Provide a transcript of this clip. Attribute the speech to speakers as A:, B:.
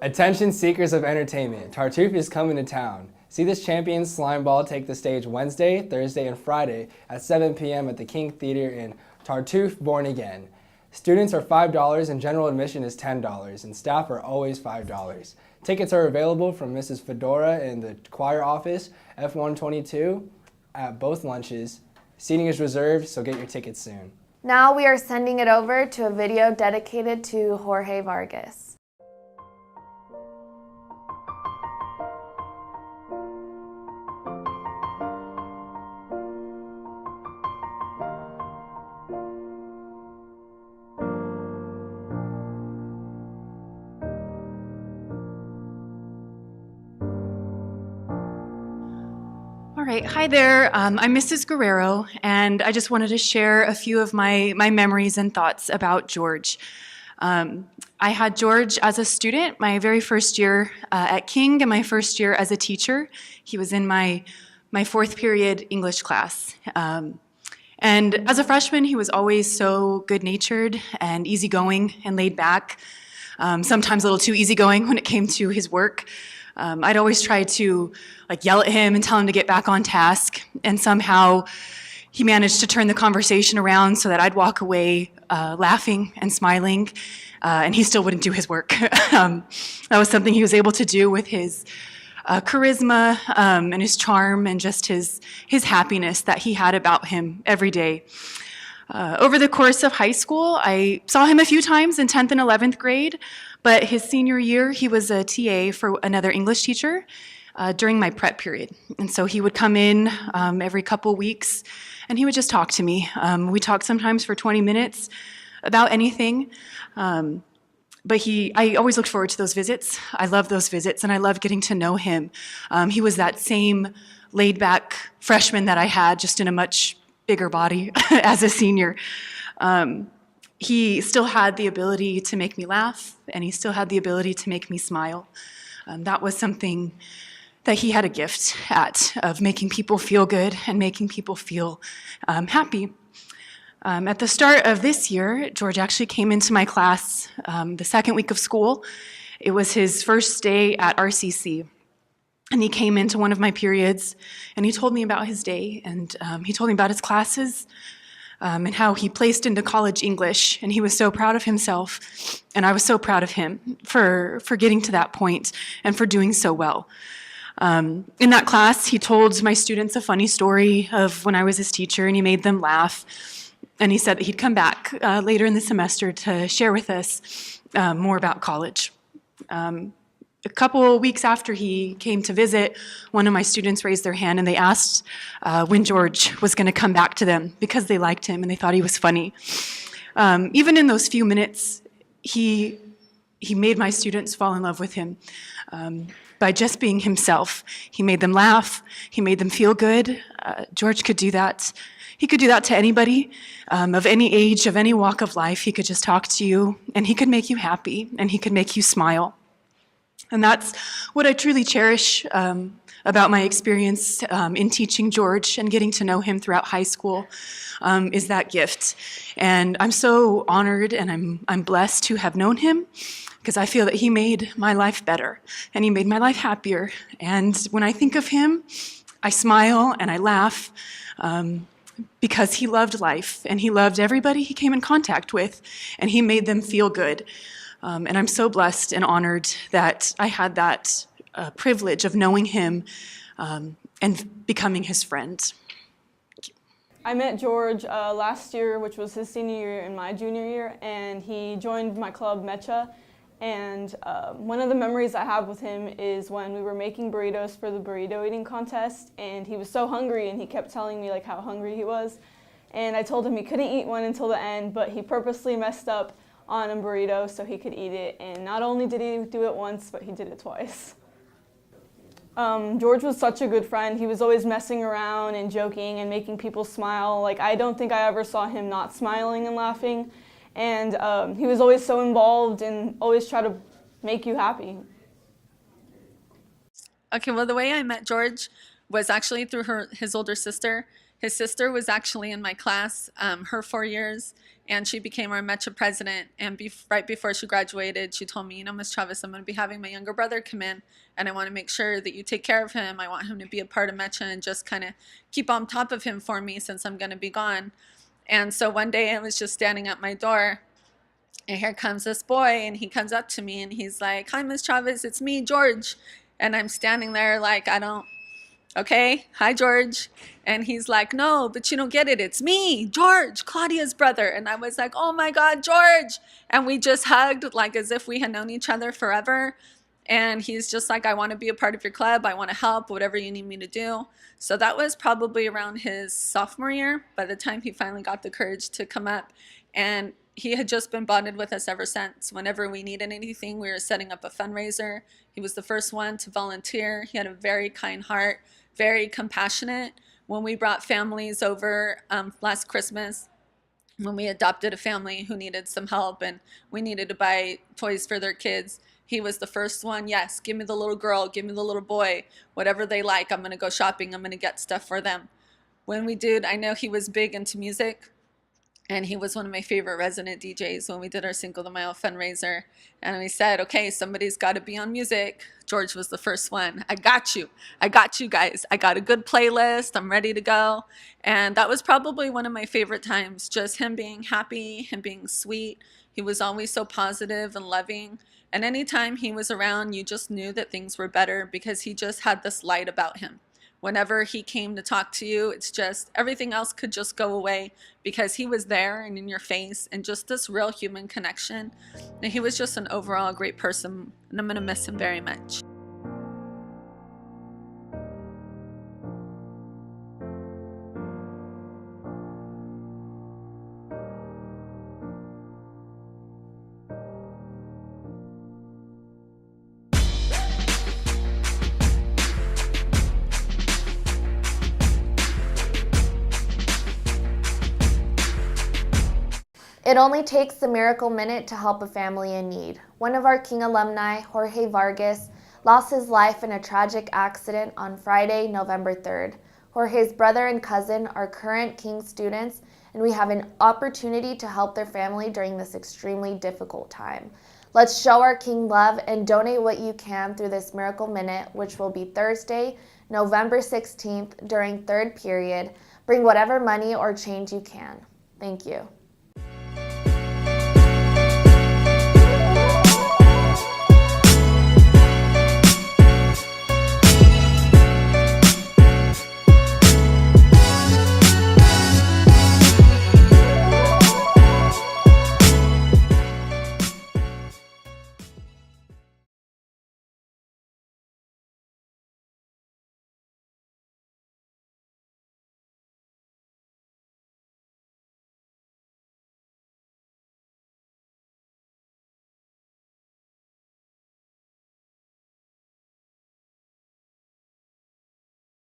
A: Attention seekers of entertainment, Tartuffe is coming to town. See this champion slime ball take the stage Wednesday, Thursday, and Friday at 7 p.m. at the King Theater in Tartuffe Born Again. Students are $5 and general admission is $10, and staff are always $5. Tickets are available from Mrs. Fedora in the choir office, F122, at both lunches. Seating is reserved, so get your tickets soon.
B: Now we are sending it over to a video dedicated to Jorge Vargas.
C: All right, hi there. I'm Mrs. Guerrero, and I just wanted to share a few of my memories and thoughts about George. I had George as a student my very first year at King and my first year as a teacher. He was in my fourth period English class. And as a freshman, he was always so good-natured and easygoing and laid back, sometimes a little too easygoing when it came to his work. I'd always try to yell at him and tell him to get back on task, and somehow he managed to turn the conversation around so that I'd walk away laughing and smiling, and he still wouldn't do his work. That was something he was able to do with his charisma and his charm and just his happiness that he had about him every day. Over the course of high school, I saw him a few times in 10th and 11th grade, but his senior year, he was a TA for another English teacher during my prep period. And so he would come in every couple weeks, and he would just talk to me. We talked sometimes for 20 minutes about anything. But I always looked forward to those visits. I loved those visits, and I loved getting to know him. He was that same laid-back freshman that I had, just in a much bigger body as a senior. He still had the ability to make me laugh, and he still had the ability to make me smile. That was something that he had a gift at, of making people feel good and making people feel happy. At the start of this year, George actually came into my class the second week of school. It was his first day at RCC. And he came into one of my periods, and he told me about his day, and he told me about his classes, and how he placed into college English, and he was so proud of himself, and I was so proud of him for getting to that point and for doing so well. In that class, he told my students a funny story of when I was his teacher, and he made them laugh, and he said that he'd come back later in the semester to share with us more about college. A couple weeks after he came to visit, one of my students raised their hand and they asked when George was going to come back to them because they liked him and they thought he was funny. Even in those few minutes, he made my students fall in love with him by just being himself. He made them laugh. He made them feel good. George could do that. He could do that to anybody of any age, of any walk of life. He could just talk to you, and he could make you happy, and he could make you smile. And that's what I truly cherish about my experience in teaching George and getting to know him throughout high school, is that gift. And I'm so honored and I'm blessed to have known him, because I feel that he made my life better and he made my life happier. And when I think of him, I smile and I laugh because he loved life and he loved everybody he came in contact with, and he made them feel good. And I'm so blessed and honored that I had that privilege of knowing him and becoming his friend.
D: I met George last year, which was his senior year and my junior year, and he joined my club, Mecha. And one of the memories I have with him is when we were making burritos for the burrito eating contest, and he was so hungry and he kept telling me how hungry he was. And I told him he couldn't eat one until the end, but he purposely messed up on a burrito so he could eat it, and not only did he do it once, but he did it twice. George was such a good friend. He was always messing around and joking and making people smile. I don't think I ever saw him not smiling and laughing, and he was always so involved and always try to make you happy.
E: Okay, well, the way I met George was actually through his older sister. His sister was actually in my class, her 4 years, and she became our Metro president. And right before she graduated, she told me, you know, Ms. Chavez, I'm going to be having my younger brother come in, and I want to make sure that you take care of him. I want him to be a part of Metro and just kind of keep on top of him for me since I'm going to be gone. And so one day I was just standing at my door, and here comes this boy, and he comes up to me, and he's like, hi, Ms. Chavez, it's me, George. And I'm standing there like, okay, hi, George. And he's like, no, but you don't get it. It's me, George, Claudia's brother. And I was like, oh my God, George. And we just hugged like as if we had known each other forever. And he's just like, I want to be a part of your club. I want to help, whatever you need me to do. So that was probably around his sophomore year, by the time he finally got the courage to come up. And he had just been bonded with us ever since. Whenever we needed anything, we were setting up a fundraiser. He was the first one to volunteer. He had a very kind heart, very compassionate. When we brought families over last Christmas, when we adopted a family who needed some help and we needed to buy toys for their kids, he was the first one. Yes, give me the little girl, give me the little boy, whatever they like, I'm going to go shopping, I'm going to get stuff for them. When we did, I know he was big into music, and he was one of my favorite resident DJs when we did our Cinco de Mayo fundraiser. And we said, okay, somebody's got to be on music. George was the first one. I got you guys. I got a good playlist. I'm ready to go. And that was probably one of my favorite times, just him being happy, him being sweet. He was always so positive and loving. And anytime he was around, you just knew that things were better because he just had this light about him. Whenever he came to talk to you, it's just everything else could just go away because he was there and in your face, and just this real human connection. And he was just an overall great person, and I'm going to miss him very much.
B: It only takes the miracle minute to help a family in need. One of our King alumni, Jorge Vargas, lost his life in a tragic accident on Friday, November 3rd. Jorge's brother and cousin are current King students, and we have an opportunity to help their family during this extremely difficult time. Let's show our King love and donate what you can through this miracle minute, which will be Thursday, November 16th during third period. Bring whatever money or change you can. Thank you.